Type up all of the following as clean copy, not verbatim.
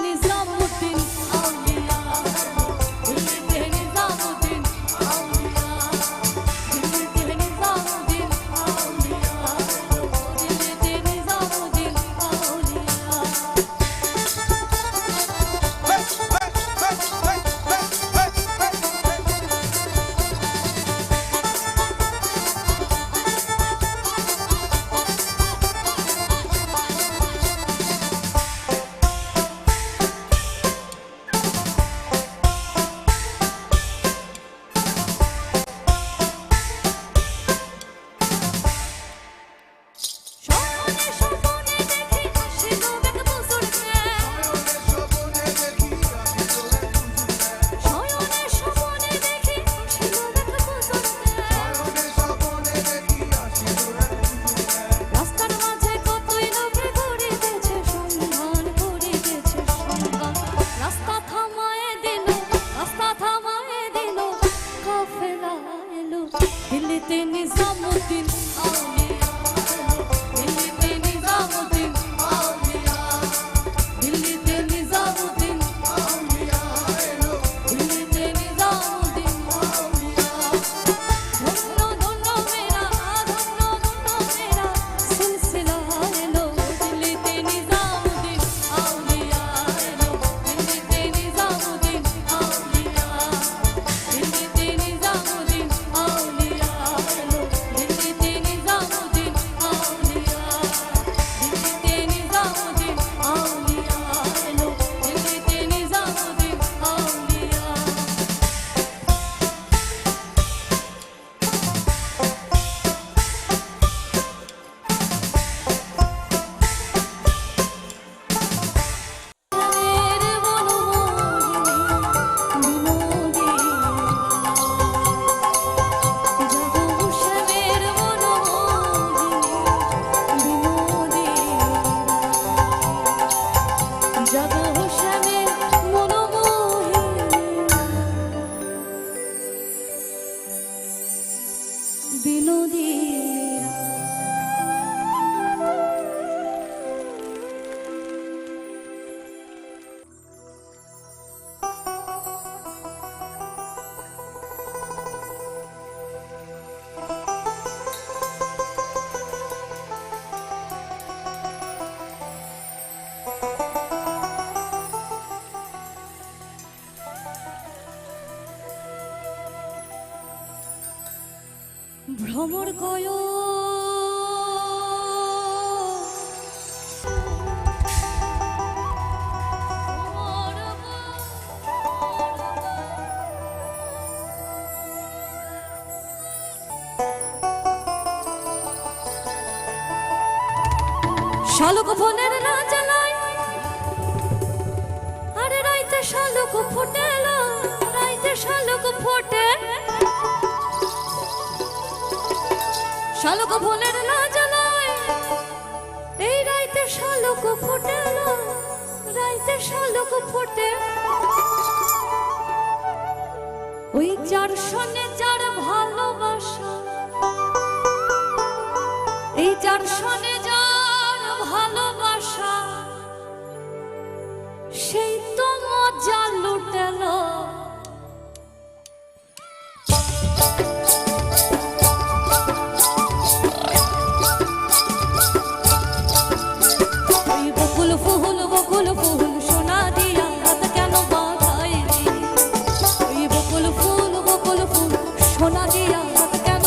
নিজামুদ্দিন আউলিয়া, দিল্লিতে নিজামুদ্দিন আউলিয়া, দিল্লিতে নিজামুদ্দিন আউলিয়া, দিল্লিতে নিজামুদ্দিন আউলিয়া। দিল্লিতে নিজামুদ্দিন আউলিয়া, দিল্লিতে নিজামুদ্দিন আউলিয়া, দিল্লিতে নিজামুদ্দিন আউলিয়া, দিল্লিতে নিজামুদ্দিন আউলিয়া। ধন্য ধন্য মেরা, ধন্য ধন্য মেরা সিলসিলা এলো, দিল্লিতে নিজামুদ্দিন আউলিয়া এলো, দিল্লিতে নিজামুদ্দিন আউলিয়া, দিল্লিতে নিজামুদ্দিন আউলিয়া। ভ্রমর কয় শালুক ফোনের না জ্বালায়, আরে রাইতে শালুক ফুটেল, রাইতে শালুক ফোটে, শালুক ফুলের না জ্বালায়, এই রাইতে শালুক ফুটেল, রাইতে শালুক ফোটে। ওই যার সনে যার ভালোবাসা, এই যার সনে যার ভালোবাসা, সেই তো মজা লুটেল। বকুল ফুল সোনা দিয়া হাত কেন বাঁধাইলি, ওই বকুল ফুল সোনা দিয়া হাত কেন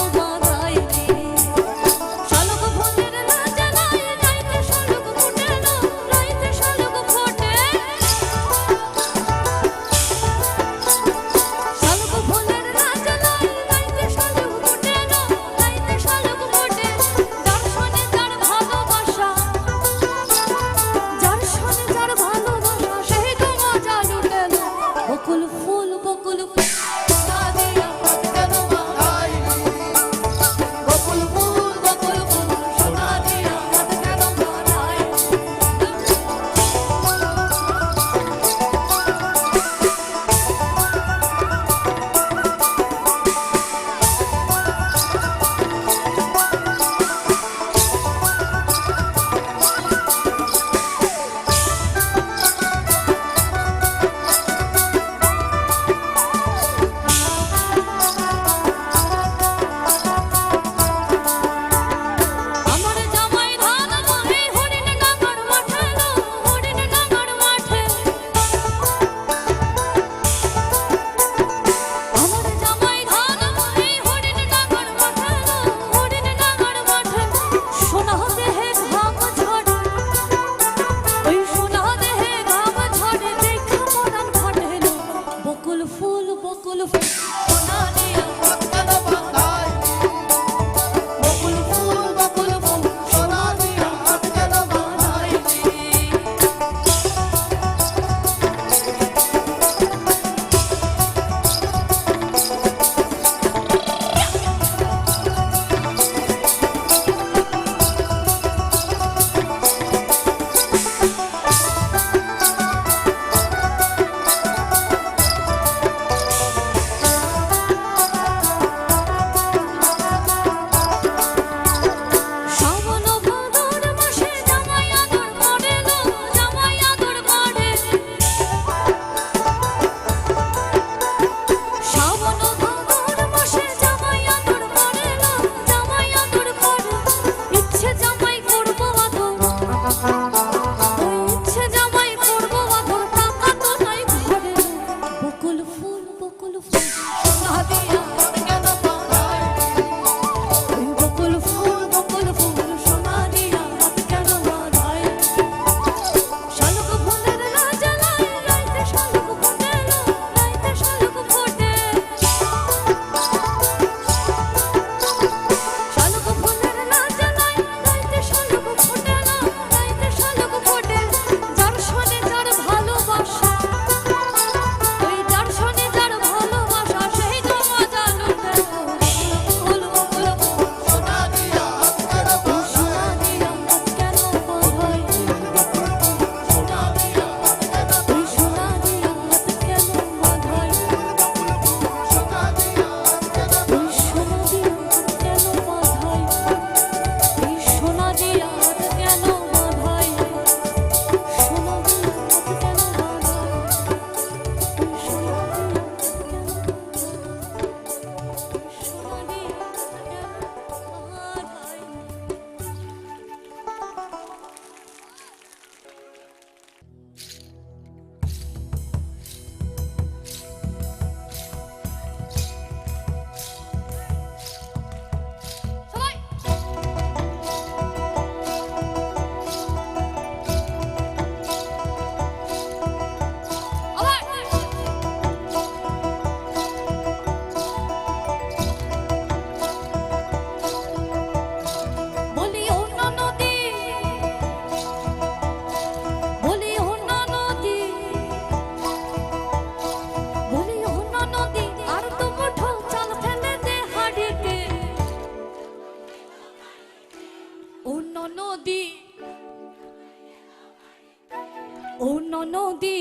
নদী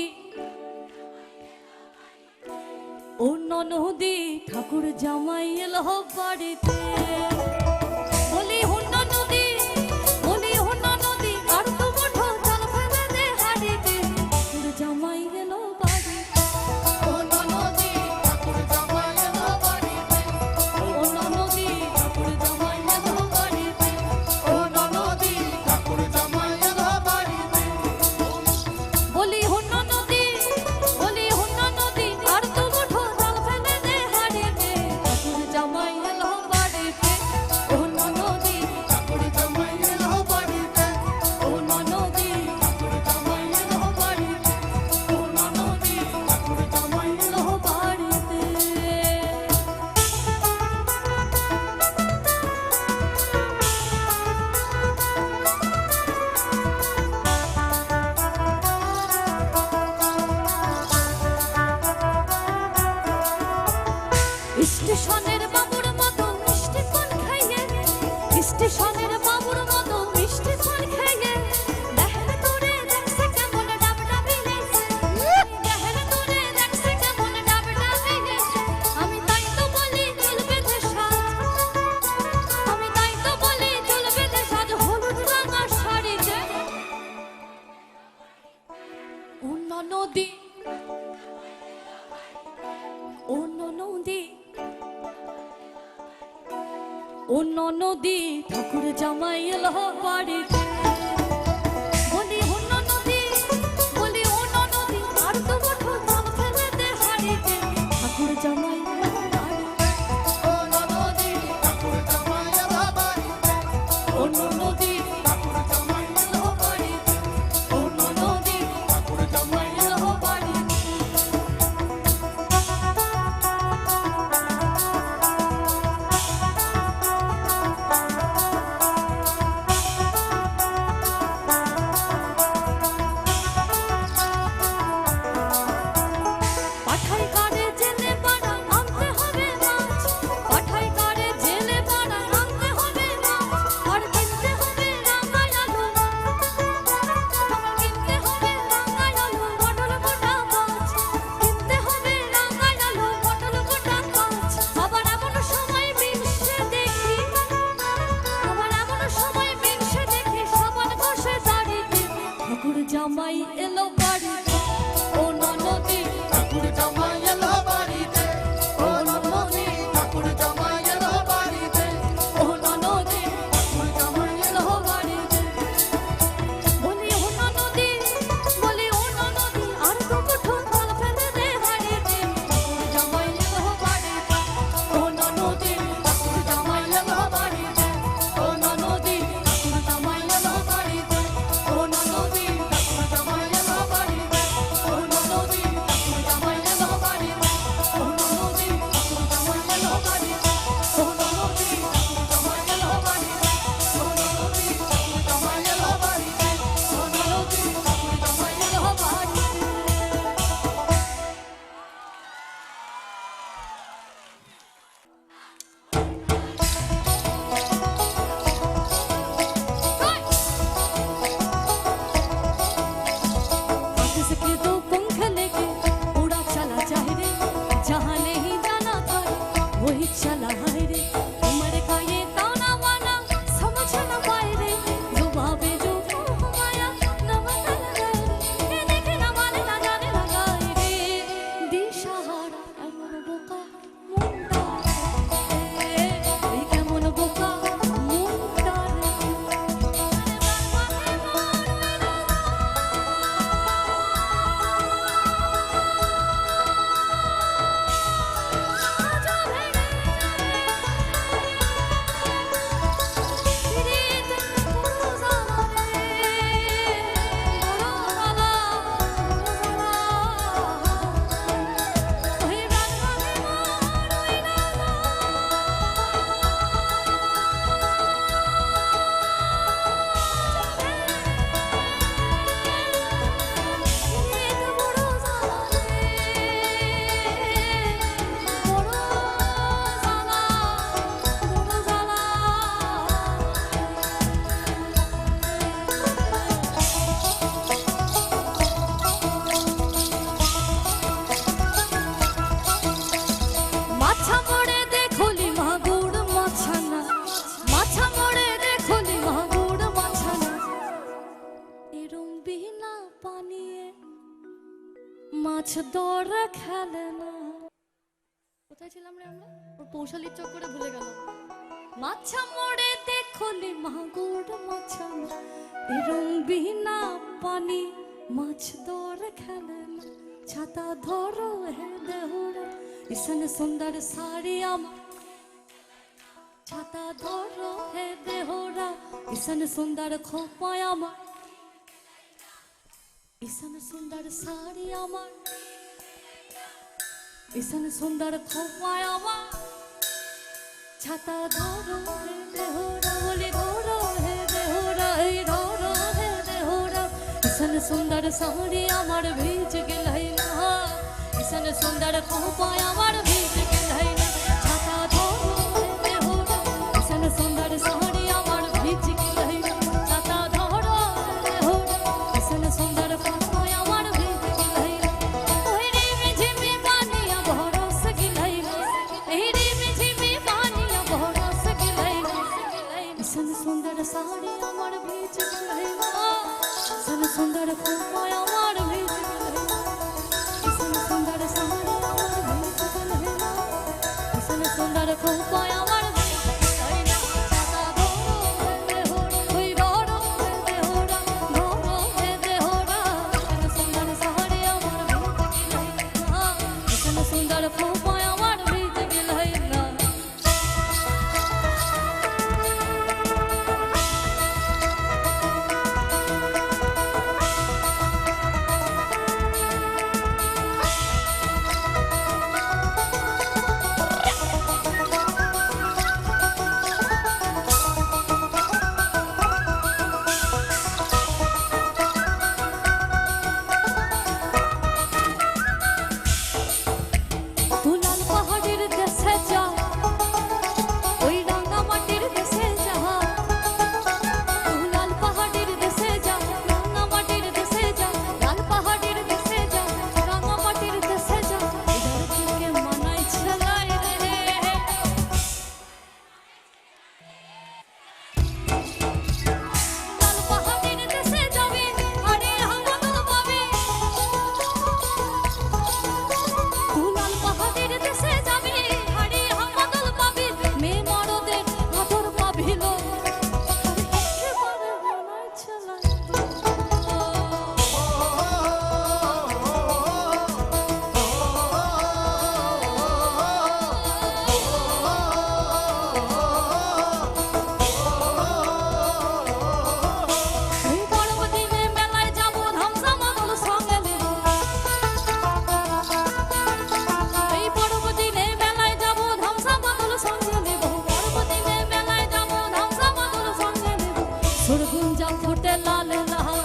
অন্য নদী ঠাকুর জামাই এলো বাড়িতে বলি অন্য নদী বলি অন্য নদী আর তো মুঠো জল ফেলে দে হাড়িতে ঠাকুর জামাই এলো বাড়িতে অন্য নদী ঠাকুর জামাই এলো বাড়িতে অন্য নদী ঠাকুর জামাই এলো বাড়িতে অন্য নদী ঠাকুর জামাই এলো বাড়িতে বলি অন্য নদী বলি অন্য নদী আর তো মুঠো জল ফেলে দে হাড়িতে ঠাকুর জামাই এলো বাড়িতে অন্য নদী ঠাকুর জামাই এলো বাড়িতে অন্য নদী ঠাকুর জামাই এলো বাড়িতে অন্য নদী ঠাকুর জামাই এলো বাড়িতে স্টেশনের বাবুর মতো মিষ্টি পান খাইয়ে স্টেশনের বাবুর মতো মিষ্টি পান খাইয়ে দেখেন তোরে দেখছে কেমন ডাবডাবি গেছে দেখেন তোরে দেখছে কেমন ডাবডাবি গেছে আমি তাই তো বলি চুল বেঁধে সাজ আমি তাই তো বলি চুল বেঁধে সাজ হলুদ রাঙা শাড়িতে অন্য নদী অন্য নদী অন্য নদী ঠাকুর জামাই এলো বাড়িতে বলি অন্য নদী বলি অন্য নদী আর তো মুঠো জল ফেলে দে হাড়িতে ঠাকুর জামাই এলো বাড়িতে অন্য নদী ঠাকুর জামাই এলো বাড়িতে অন্য নদী ঠাকুর জামাই এলো বাড়িতে অন্য নদী ঠাকুর জামাই এলো বাড়িতে মাছ ধরে খেলে না। কোথায় ছিলাম রে আমরা? ওর পৌশালির চক্করে ভুলে গেল। মাছা মোড়ে দেখলি মাগুর মাছা এরম বিনা পানি মাছ ধরে খেলে না। ছাতা ধরো হে দেহরা ইসন সুন্দর সাড়ি আমার ছাতা ধরো হে দেহরা ইসন সুন্দর খোপায় আমার ইসন সুন্দর সাড়ি আমার ইসন সুন্দর খোপায় আমার ছাতা ধরো হে দেহরা বলে ধরো হে দেহরা এই ধরো হে দেহরা ইসন সুন্দর সাড়ি আমার ভিজ গেলাই না ইসন সুন্দর খোপায় আমার ভিজ গেলাই না ছাতা ধরো হে দেহরা ইসন সুন্দর সাড়ি আমার ভিজ গেলাই না ছাতা ধরো হে দেহরা ইসন সুন্দর খোপায় আমার ভিজ গেলাই না ওই রে মিঝিমি পানিয়া ভরস গেলাই না এই রে মিঝিমি পানিয়া ভরস গেলাই না ইসন সুন্দর সাড়ি আমার ভিজ গেলাই না ইসন সুন্দর খোপায় আমার ভিজ গেলাই না ইসন সুন্দর সাড়ি আমার ভিজ গেলাই না ইসন সুন্দর খোপায় আমার ভিজ গেলাই না ছাতা ধরো হে দেহরা ওই ধরো হে দেহরা ধরো হে দেহরা ইসন সুন্দর সাড়ি আমার ভিজ গেলাই না ইসন সুন্দর খোপায় আমার ভিজ গেলাই না। তুলাল পাহাড়ের দেশে যা ওই রাঙা মাটির দেশে যা তুলাল পাহাড়ের দেশে যা রাঙা মাটির দেশে যা লাল পাহাড়ের দেশে যা রাঙা মাটির দেশে যা এদের থেকে মানাই ছেলাই রে লাল পাহাড়ের দেশে যাবে আরে হামাদল পাবে তুলাল পাহাড়ের দেশে যাবে আরে হামাদল পাবে মেয়ে মরদের আদর পাবিল একেবারে মানাই ছেলাই এই পর্বদিনে মেলায় যাবো ধামসা মাদল সঙ্গে নেব এই পর্বদিনে মেলায় যাবো ধামসা মাদল সঙ্গে নেব পর্বদিনে মেলায় যাবো ধামসা মাদল সঙ্গে নেব সুরগুঞ্জা ফোটে লাল লাল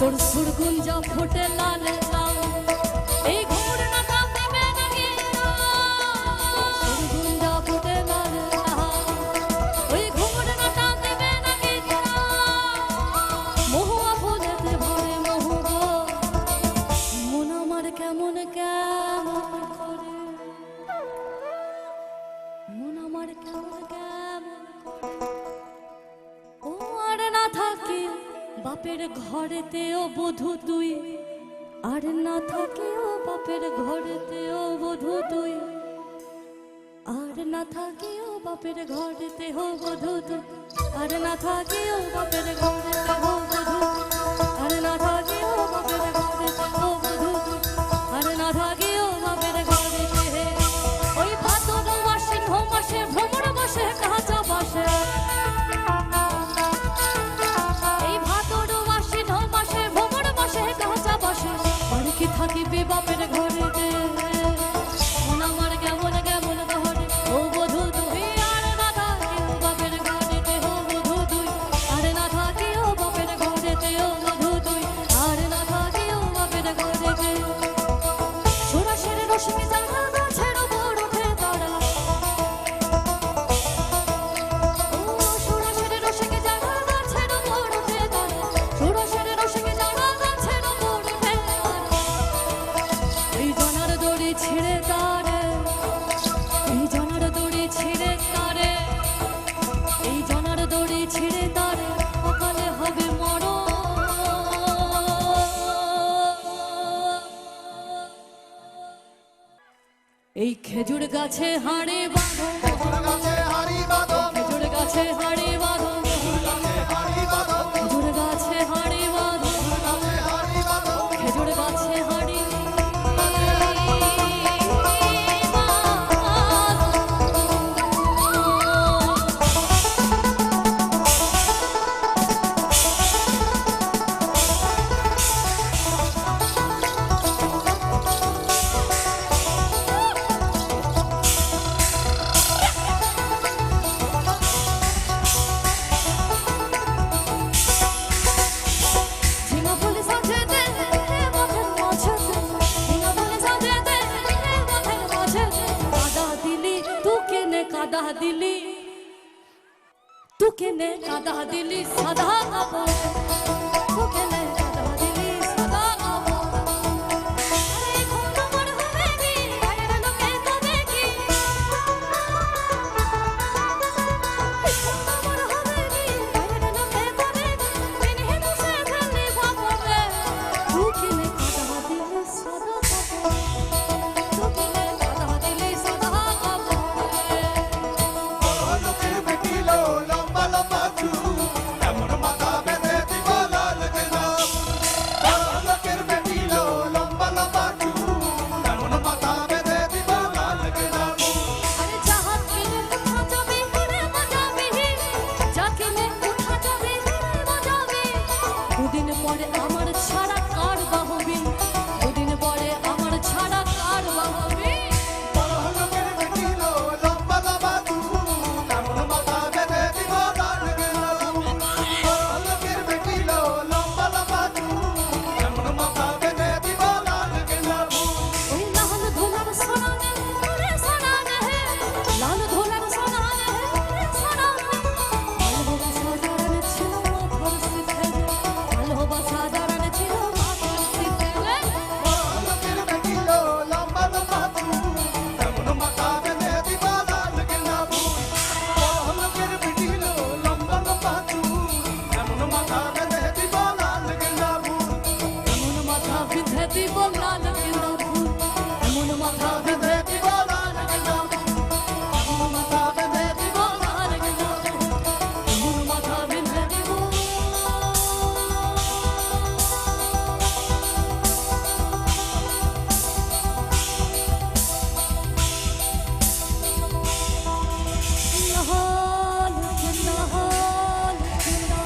তোর সুরগুঞ্জা ফোটে লাল লাল এই ঘুমুর নাটা দেবে নাকি সুরগুঞ্জা ফোটে লাল লাল ওই ঘুমুর নাটা দেবে নাকি মহুয়া ফুলেতে ভরে মহুয়া মন আমার কেমন কেমন করে মন আমার কেমন কেমন ও আর না থাকে বাপের ঘরেতে ও বধূ তুই আর না থাকে ও বাপের ঘরেতে ও বধূ তুই আর না থাকে ও বাপের ঘরেতে ও বধূ তুই আর না থাকে ও বাপের ঘরেতে ও বধূ আর না থাকে ও বাপের ঘরেতে ও বধূ তুই আর না থাকে ও বাপের ঘরেতে ওই ভাদর মাসে ঘুমাসে ভ্রমর বসে কাঁচা বসে এই ভাদর মাসে ঘুমাসে ভ্রমর বসে কাঁচা বসে আর কি থাকিবে বাপের ঘরেতে মন আমার কেমন কেমন ঘরে ও বধূ তুই আর না থাকে ও বাপের ঘরেতে ও বধূ তুই আর না থাকে ও বাপের ঘরেতে ও বধূ তুই আর না থাকে ও বাপের ঘরেতে সুরাসের রশ্মি জানা গাছের উপর উঠে দাঁড়া ও সুরাসের রশ্মি জানা গাছের উপর উঠে দাঁড়া সুরাসের রশ্মি জানা গাছের উপর উঠে দাঁড়া এই খেজুর গাছে হাড়ে বাঁধো, খেজুর গাছে হাড়ি বাঁধো, খেজুর গাছে হাড়ে বাঁধো, খেজুর গাছে হাড়ি বাঁধো, খেজুর গাছে হাড়ে বাঁধো, গাছে হাড়ি বাঁধো। খেজুর গাছে হাড়ে কাদা দিলি, তুকে নে কাদা দিলি সাদা কাপড়, তুকে নে কাদা দিলি সাদা কাপড়। আরে কোন মন হবে নি গায়ের লোকে তো দেখি, কোন মন হবে নি গায়ের লোকে তো দেখি, মেনে বসে ফেললি ভাববে তুকে নে কাদা দিলি সাদা কাপড়, তুকে নে কাদা দিলি সাদা কাপড়। লোকের বেটিলো লম্বা লম্বা চুল, এমন মাথা বেঁধে দিব লাল গেঁদা ফুল। লোকের বেটিলো লম্বা লম্বা চুল, এমন মাথা বেঁধে দিব লাল গেঁদা ফুল। আরে জাহাজ কিনে কোথা যাবি রে বাজাবি, যা কিনে কোথা যাবি রে বাজাবি। দুদিন পরে আমার ছাড়া কার বাহবি, দুদিন পরে আমার ছাড়া কার বাহবি। লোকের বেটিলো লম্বা লম্বা চুল, এমন মাথা বেঁধে দিব লাল গেঁদা ফুল। লোকের বেটিলো লম্বা লম্বা চুল, এমন মাথা বেঁধে দিব লাল গেঁদা ফুল। ওই লাল ধোলার সোনানে রে সোনানে, লাল ধোলার সোনানে রে সোনানে। ভালোবাসা জারানে ছিল মাথার সিথে, ভালোবাসা জারানে ছিল মাথার সিথে। লোকের বেটিলো লম্বা লম্বা চুল, এমন মাথা বেঁধে দিব লাল গেঁদা ফুল। লোকের বেটিলো লম্বা লম্বা চুল, এমন মাথা বেঁধে দিব লাল গেঁদা ফুল। এমন মাথা বিঁধে দিব লাল গেঁদা ফুল, এমন মাথা বিঁধে দিব লাল গেঁদা ফুল, এমন মাথা বিঁধে দিব লাল গেঁদা ফুল, এমন মাথা বিঁধে দিব। লাল গেঁদা, লাল গেঁদা।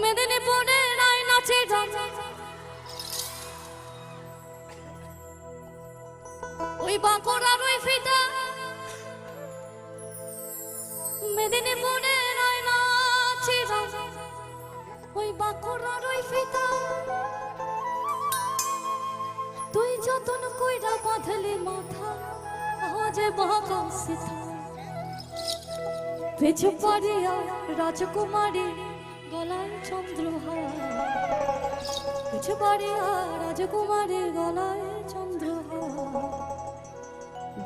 মেদিনীপুরে নাই নাচে গান, ওই বাঁকুড়ার ওই ফিতা। মেদিনীপুরে নাই নাচে গান, ওই বাঁকুড়ার ওই ফিতা। তুই যতন কইরা বাঁধলি মাথা, আজে বাঁকা সিথা। পেছু পারিয়া রাজকুমারী গলায় চন্দ্রহার, পিছু পারিয়া রাজকুমারীর গলায় চন্দ্রহার।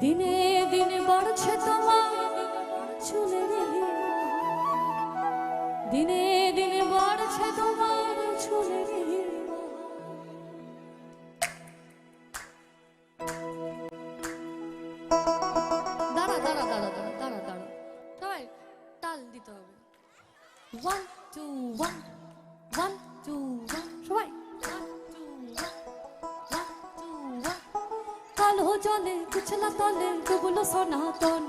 দিনে দিনে বাড়ছে তোমার চুলের হিয়া, দিনে দিনে বাড়ছে তোমার চুলের হিয়া। দাঁড়া দাঁড়া দাঁড়া দাঁড়া দাঁড়া দাঁড়া, সবাই তাল দিতে হবে। 1 2 1 1 2 1, সবাই 1 2 1 1 2 1। কালো জলে কুচলা তলে ডুবলো সনাতন,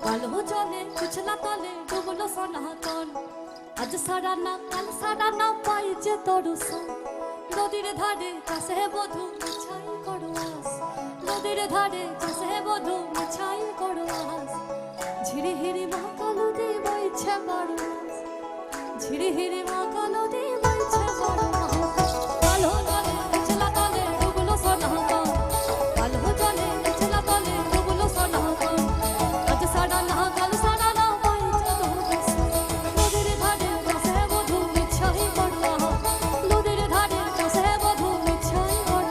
কালো জলে কুচলা তলে ডুবলো সনাতন। আজ সারা না কাল সারা না পাই যে তরুষণ, নদীর ধারে কাছে বধূ ছাই করো আস, নদীর ধারে কাছে বধূ ছাই করো আস। ঝিরি হিরি মা কালো দে বইছে বারো, ঝিরি হিরি মা কালো দে বইছে বারো। কালো জলে কুচলা তলে ডুবলো সনাতন, কালো জলে কুচলা তলে ডুবলো সনাতন। আজ সারা না কাল সারা না পাই যে তরুষণ, নদীর ধারে কাছে বধূ ছাই করো আস, নদীর ধারে কাছে বধূ ছাই করো।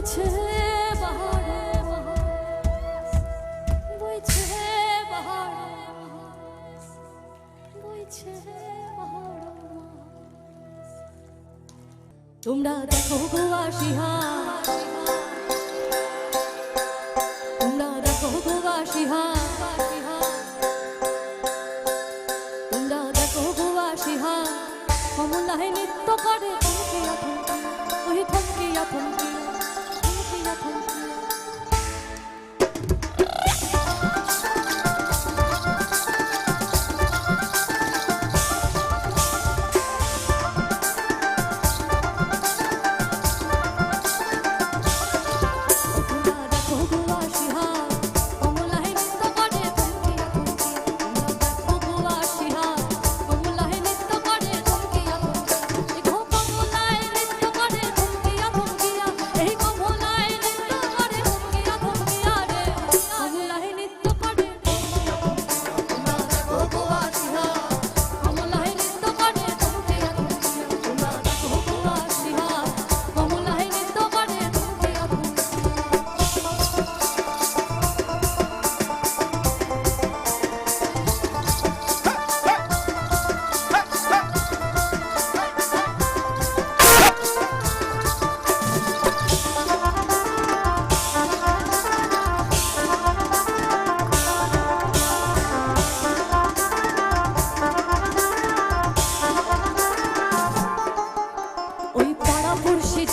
বইছে বাহারে বইছে বাহারে বইছে বাহারে তোমরা দেখো গো আসিহা তোমরা দেখো গো আসিহা তোমরা দেখো গো আসিহা কমলায় নৃত্য করে থমকিয়া থমকিয়া ওই থমকিয়া থমকিয়া থমকিয়া থমকিয়া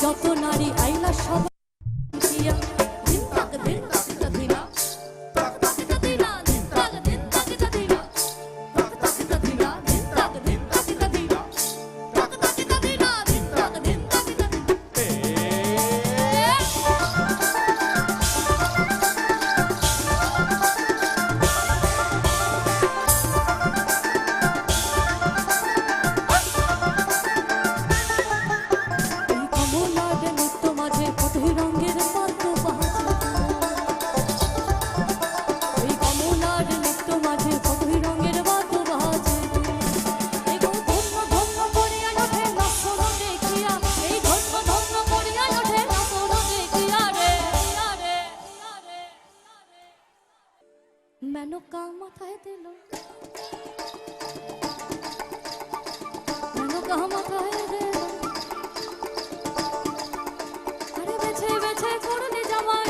যত নারী আইলা সব দিয়া দিন তাক দিন তাক দিনা তাক তাক দিনা দিন তাক দিন তাক দিনা তাক তাক দিনা দিন তাক দিন তাক দিনা তাক তাক দিনা দিন তাক দিন তাক মেনকা মাথায় দিল মেনকা মাথায় দিল আরে বেছে বেছে করলে জামাই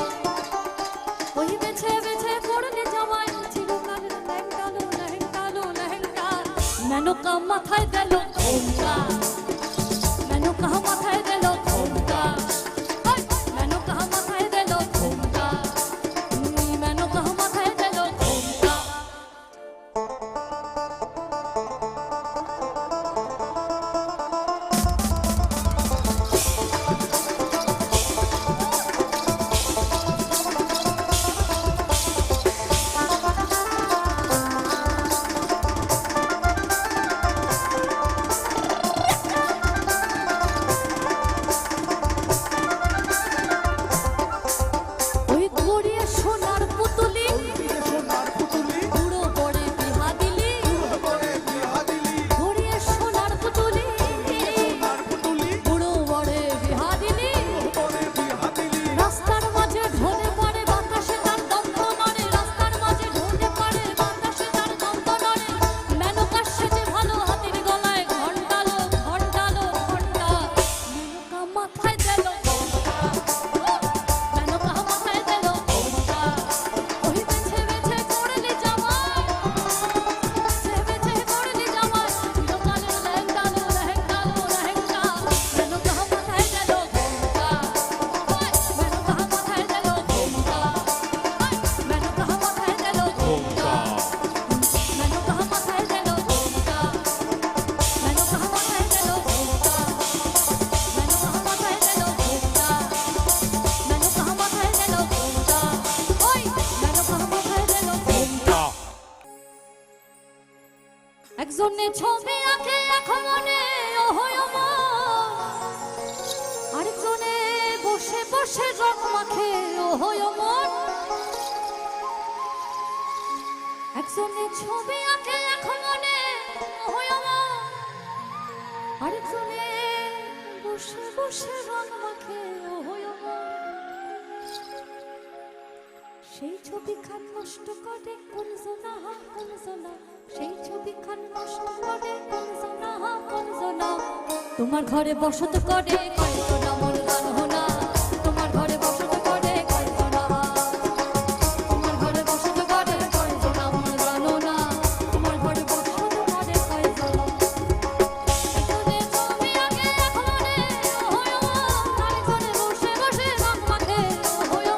ওই বেছে বেছে করলে জামাই চিরকাল লেহেঙ্গালো লেহেঙ্গালো লেহেঙ্গা মেনকা মাথায় দিল ঘোমটা মেনকা মাথায় দিল ঘোমটা মেনকা মাথায় দিল ঘোমটা মেনকা মাথায় দিল ঘোমটা একজনে ছবি আঁকে এখন মনে ওহয় আমার আরেকজনে বসে বসে রং মাখে ওহয় আমার একজনে ছবি আঁকে এখন মনে ওহয় আমার আরেকজনে বসে বসে রং মাখে ওহয় আমার সেই ছবিখান নষ্ট করে করজনা করজনা, সেই ছবিখান নষ্ট করে করজনা করজনা। তোমার ঘরে বসত করে কয়জনা মন গান হোনা, তোমার ঘরে বসত করে কয়জনা, তোমার ঘরে বসত করে কয়জনা মন গান হোনা, তোমার ঘরে বসত করে কয়জনা। এখানে তুমি আগে এক মনে হয়ো, তার ঘরে বসে বসে বাপ মাকে হয়ো।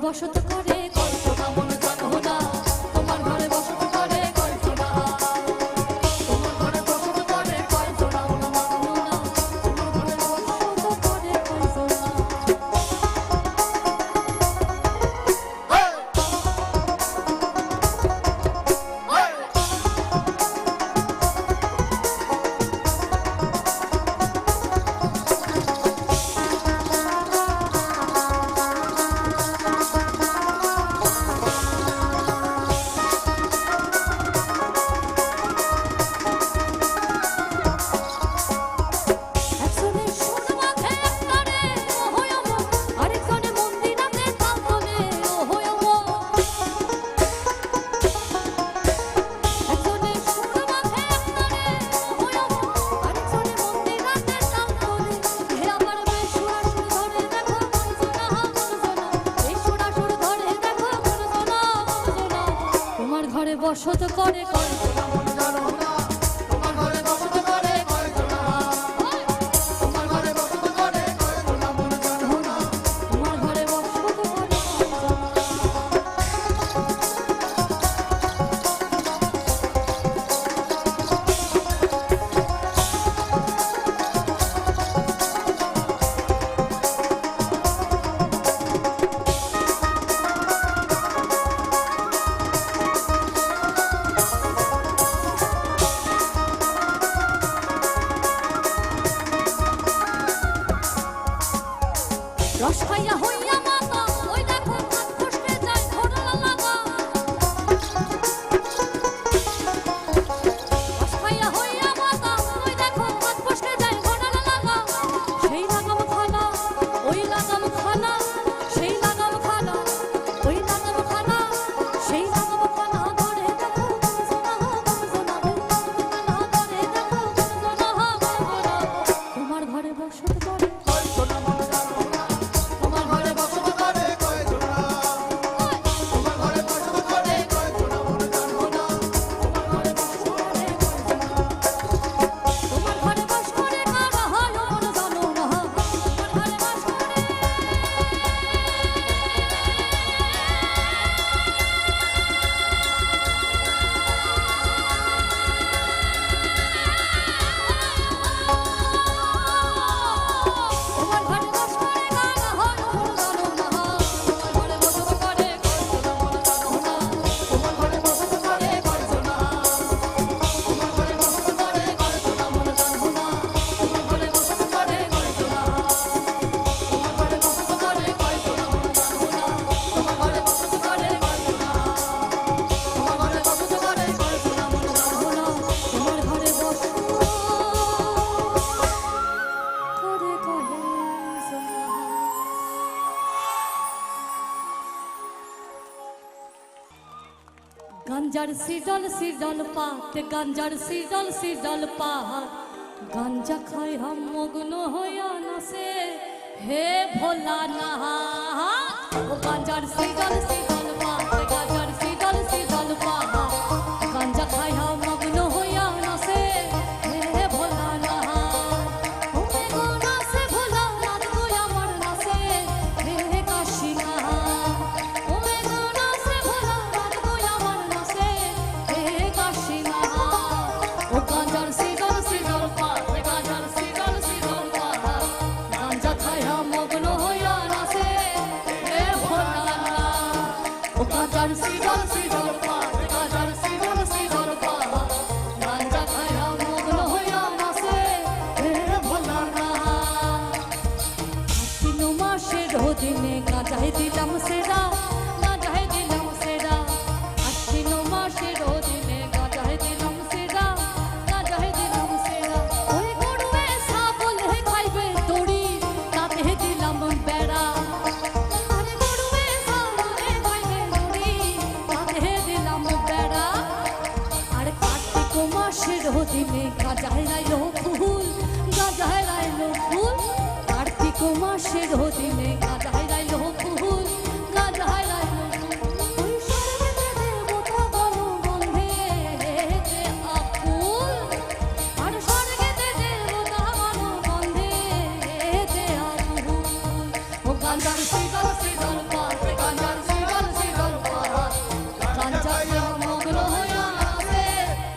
বসত করে কল্পনা মন গান হোনা, তোমার ঘরে বসত করে কল্পনা, তোমার ঘরে বসত করে কল্পনা মন গান হোনা, তোমার ঘরে বসত করে কল্পনা। বসত করে কল্পনা মন গান হোনা, তোমার ঘরে বসত করে কল্পনা, তোমার ঘরে বসত করে কল্পনা মন গান হোনা, তোমার ঘরে বসত করে রস খাইয়া হইয়া মাতা, ওই দেখো হাত ফসকে যায় ঘোড়া লাগা। রস খাইয়া হইয়া মাতা, ওই দেখো হাত ফসকে যায় ঘোড়া লাগা। সেই লাগাম খানা, ওই লাগাম খানা, সেই লাগাম খানা, ওই লাগাম খানা, সেই লাগাম খানা ধরে দেখো গঞ্জনা গঞ্জনা, ওই লাগাম খানা ধরে দেখো গঞ্জনা গঞ্জনা। তোমার ঘরে বসত করে কল্পনা মন গান হোনা, তোমার ঘরে বসত করে কয়জনা, তোমার ঘরে বসত করে কয়জনা মন গান হোনা, তোমার ঘরে বসত করে কয়জনা। তোমার ঘরে বাস করে কারা হলো মন জানো না, তোমার ঘরে বাস করে তোমার ঘরে বাস করে কারা হলো মন জানো না, তোমার ঘরে বসত করে কল্পনা মন জানো না, তোমার ঘরে বসত করে কয়জনা, তোমার ঘরে বসত করে কয়জনা মন গান হোনা, তোমার ঘরে বসত করে কয়জনা, তোমার ঘরে বসত করে কয়জনা মন গান হোনা, তোমার ঘরে বসত করে কয়জনা, তোমার ঘরে বসত করে কয়জনা মন গান হোনা। তোমার ঘরে বসত করে কয়জনা। গাঞ্জার সিডল সিডল পাত, গাঞ্জার সিডল সিডল পাত, গাঞ্জা খাই হাম মগ্ন হইয়া নাচে হে ভোলা না। ও গাঞ্জার সিডল সিডল পাত, গাঞ্জার সিডল সিডল পাত, গাঞ্জা খাই হাম মগ্ন হইয়া নাচে হে ভোলা না। ও মে গো নাচে ভোলা নাথ গো আমার নাচে হে কাশী না। ও মে গো নাচে ভোলা নাথ গো আমার নাচে হে কাশী না। ও গাঞ্জার সিডল সিডল পাত, গাঞ্জার সিডল সিডল পাত, গাঞ্জা খাইয়া মগ্ন হইয়া নাচে হে ভোলা না। ও গাঞ্জার সিডল সিডল পাত, গাঞ্জার সিডল সিডল পাত, গাঞ্জা খাইয়া মগ্ন হইয়া নাচে হে ভোলা না। আশ্বিন মাসে রোদ দিনে গাজায় দিলাম সেরা গাজায় দিলাম সেরা আশ্বিন মাসের দিনে গাজায় দিলাম সেরা গাজায় দিলাম সেরা ওই গরুয়ে ছাগলে খাইবে দড়ি তাতে দিলাম বেড়া আরে গরুয়ে ছাগলে খাইবে দড়ি তাতে দিলাম বেড়া আর কার্তিক মাসের দিনে গাজায় রাইলো ফুল গাজায় রাইলো ফুল কার্তিক মাসের দিনে গাজায় রাইলো ফুল গাজায় রাইলো ওই স্বর্গেতে দেবতা গণগন্ধে যে আকুল আর স্বর্গেতে দেবতা গণগন্ধে যে আকুল ও গাঞ্জার শীতল শীতল পাত গাঞ্জার শীতল শীতল পাত গাঞ্জা মগ্ন হয়ে আছে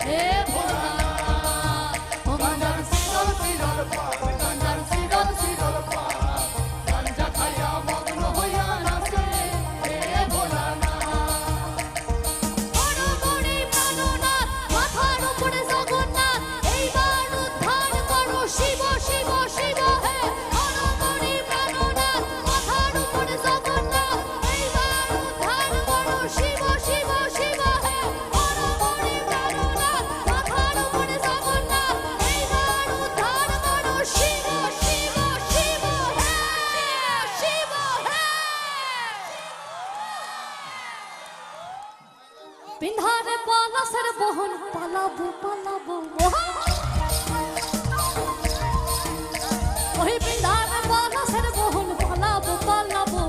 হে ভোলানাথ ও গাঞ্জার শীতল শীতল পাত গাঞ্জার শীতল শীতল পাত গাঞ্জা খাইয়া মগ্ন হইয়া নাচে হে ভোলানাথ বড় বড়ি প্রাণনাথ মাথার উপরে জগন্নাথ এইবার উদ্ধার করো শিব শিব শিব হে বড় বড়ি প্রাণনাথ মাথার উপরে জগন্নাথ এইবার উদ্ধার করো শিব শিব শিব হে বড় বড়ি প্রাণনাথ মাথার উপরে জগন্নাথ এইবার উদ্ধার করো শিব শিব শিব হে শিব হে পিন্ধারে পালাসের বহন পালাবো পালাবো ওই পিন্ধারে পালাসের বহন পালাবো পালাবো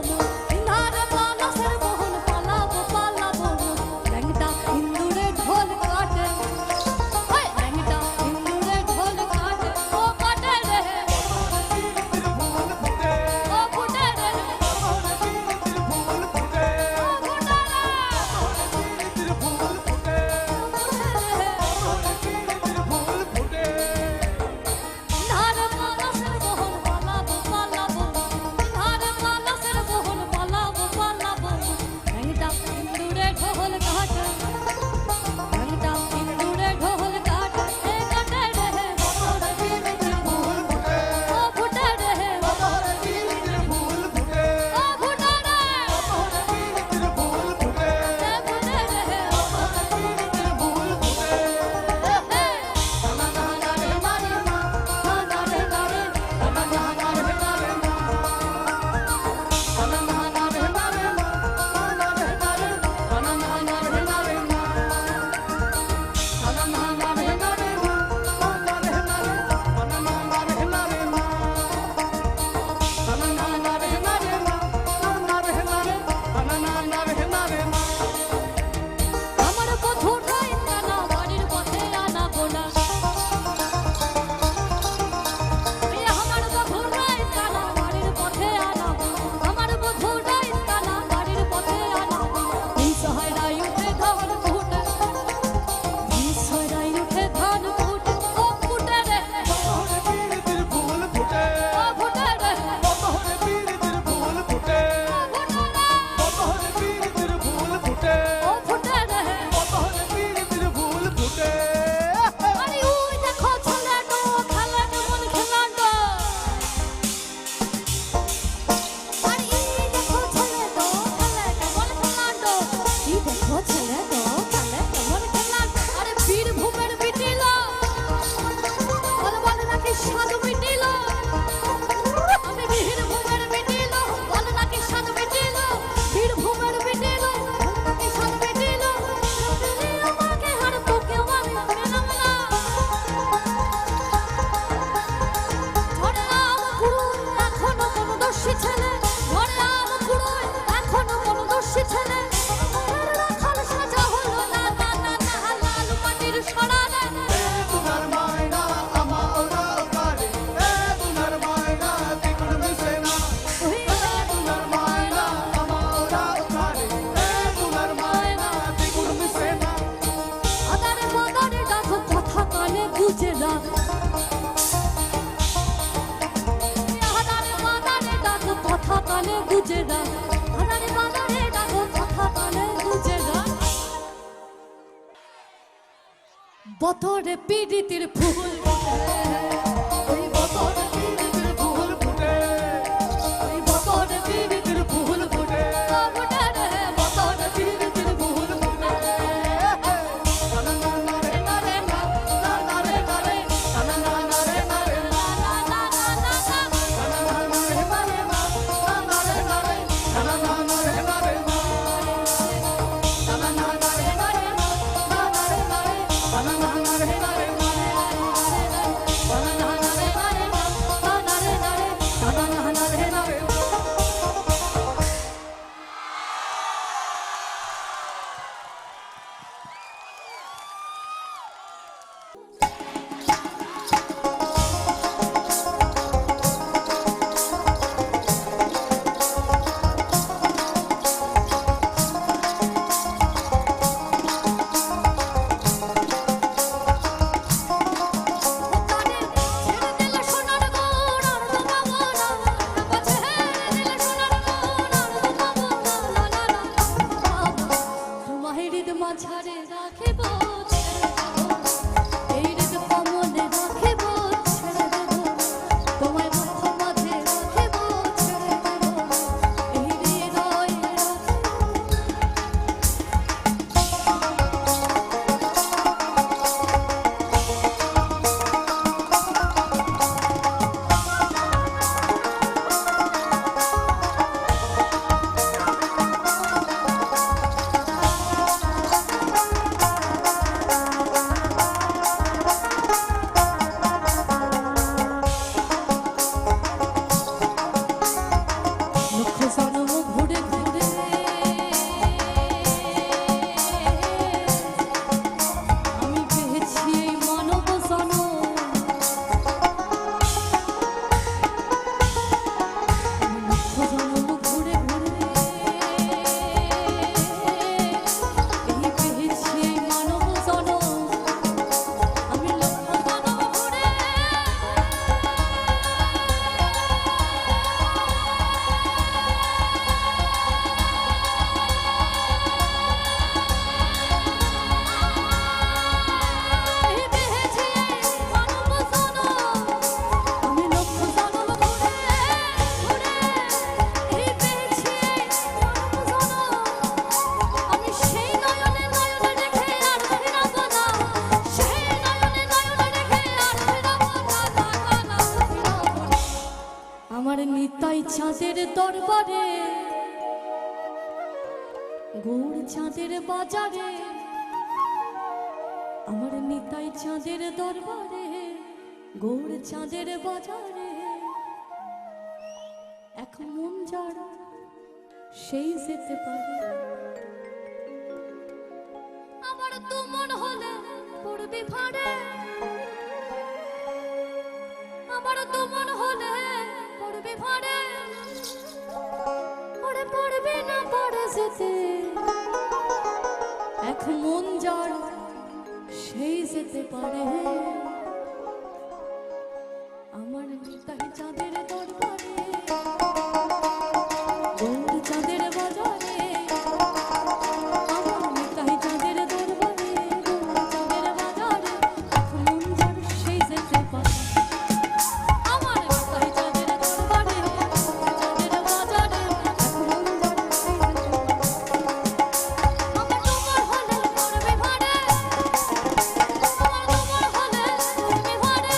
পিন্ধারে পালাসের বহন পালাবো পালাবো ল্যাংটা ইন্দুরে ঢোল কাটে ওই ল্যাংটা ইন্দুরে ঢোল কাটে ও কাটে রে ফুল ফুটে ও ফুটে রে ফুল ফুটে ও ফুটে রে ফুল ফুটে ফুল ফুটে ধারে পালাসের বহন পালাবো পালাবো ধারে পালাসের বহন পালাবো পালাবো ল্যাংটা ইন্দুরে ঢোল কাটে ল্যাংটা ইন্দুরে ঢোল কাটে এ কাটে রে ফুল ফুটে ও ফুটে রে ফুল ফুটে ও ফুটে রে ফুল ফুটে এ ফুটে রে ফুল ফুটে আমার বধূ নাই কানা বাড়ির পথে আনাবো না এই আমার বধূ নাই কানা বাড়ির পথে আনাবো আমার বধূ নাই কানা বাড়ির পথে আনাবো এই সহায়রাই উঠে ধান ফুটে এই সহায়রাই উঠে ধান ফুটে ও ফুটে রে ফুল ফুটে ও ফুটে রে বহরে পীরিতির ফুল ফুটে ও ফুটে রে বহরে পীরিতির ফুল ফুটে ও ফুটে রে বহরে পীরিতির ফুল ফুটে আরে ওই দেখো ছেলেটা খেলে কেমন খেলাটা আরে এই দেখো ছেলেটা খেলে কেমন খেলাটা এই দেখো ছেলেটা খেলে কেমন খেলাটা আরে বীরভূমের বিটিল বলে নাকি সাধু বিটিল আমি বীরভূমের বিটিল বলে নাকি সাধু বিটিল বীরভূমের বিটিল নাকি সাধু বিটিল আমাকে হার তোকে আমি পেলাম না ঘরে আম পুরো এখনো কোনো দোষী ছেলে ঘরে আম পুরো এখনো কোনো দোষী ছেলে রাখাল সাজা হলো না না না না লাল মাটির সরা রে তুনার মায়না আমারা কারে তুনার মায়না তিকুর মিশে না ওই তুনার মায়না আমারা কারে তুনার মায়না তিকুর মিশে না আদারে বাদারে ডাক কথা কানে গুজে না আদারে বাদারে ডাক কথা কানে গুজে না আদারে বাদারে ডাক কথা কানে গুজে না বতরে পীড়িতের ফুল ওই বতরে পীরিতির ফুল ফুটে ওই বতরে পীড়িতের চাঁদের দরবারে গৌর চাঁদের বাজারে আমার নিতাই চাঁদের দরবারে গৌর চাঁদের বাজারে এক মন যার সেই যেতে পারে আমার তো মন হলে পড়বি ফাড়ে আমার তো মন হলে পড়বি ফাড়ে ওরে পড়বি না পড়ে যেতে এক মন যার সেই যেতে পারে আমার নিতাই চাঁদের দরবারে গৌর চাঁদের বাজারে আমার নিতাই চাঁদের দরবারে গৌর চাঁদের বাজারে এক মন যার সেই যেতে পারে আমার নিতাই চাঁদের দরবারে গৌর চাঁদের বাজারে এক মন যার সেই যেতে পারে আমার তোমার হলে পড়বে ভাড়ে আমার তোমার হলে পড়বে ভাড়ে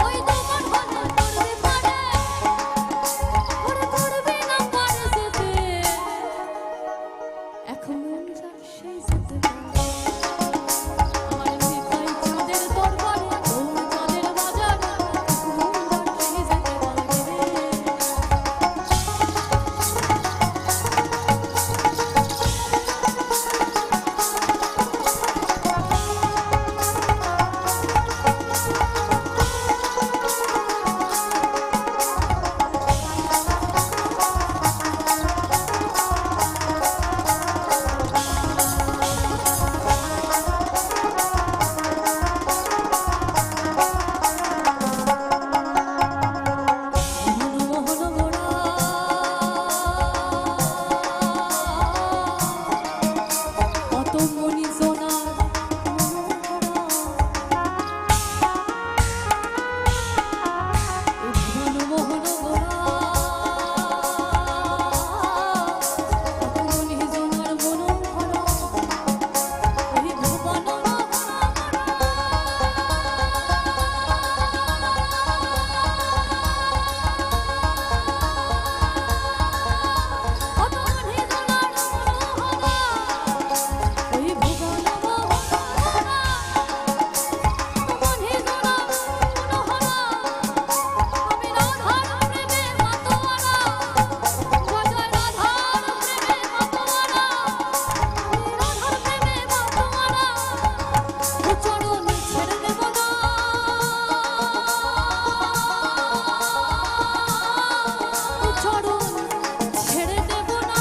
ওই তোমার হলে পড়বে ভাড়ে ওরে পড়বে না পারে যেতে এক মন যার সেই যেতে পারে আমার নিতাই চাঁদের দরবারে গৌর চাঁদের বাজারে এক মন যার সেই যেতে মোহন মোরা কত মনি সোনার মোহন মোরা কত মনি সোনার মনোহরা ওই ভুবন কত মনি সোনার মনোহরা ওই ভুবন মনোহরা মনি সোনার মনোহরা আমি রাধার প্রেমে মাতোয়ারা জয় রাধার প্রেমে মাতোয়ারা রাধার প্রেমে মাতোয়ারা ও চরণ ছেড়ে দেব না ও চরণ ছেড়ে দেব না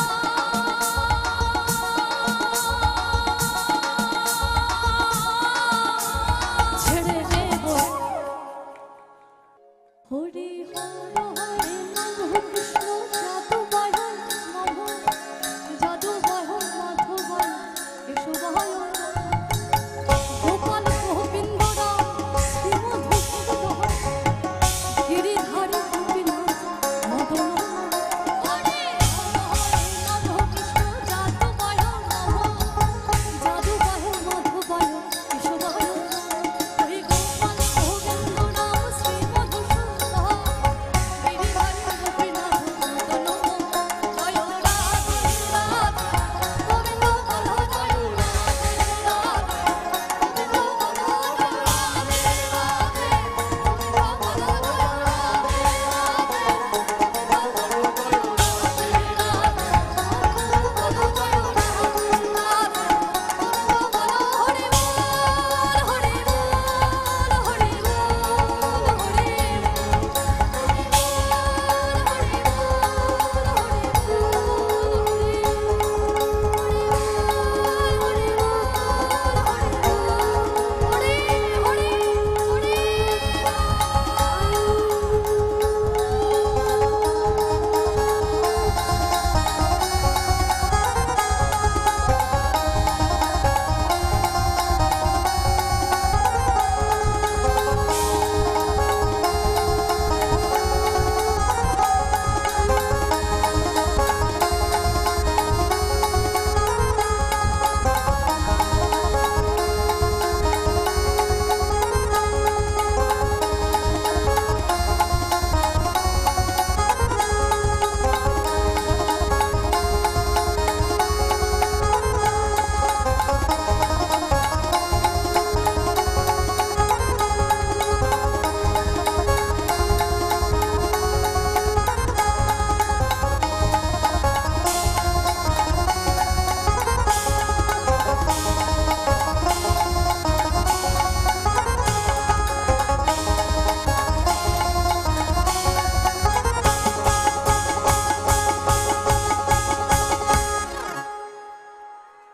ছেড়ে দেব হরি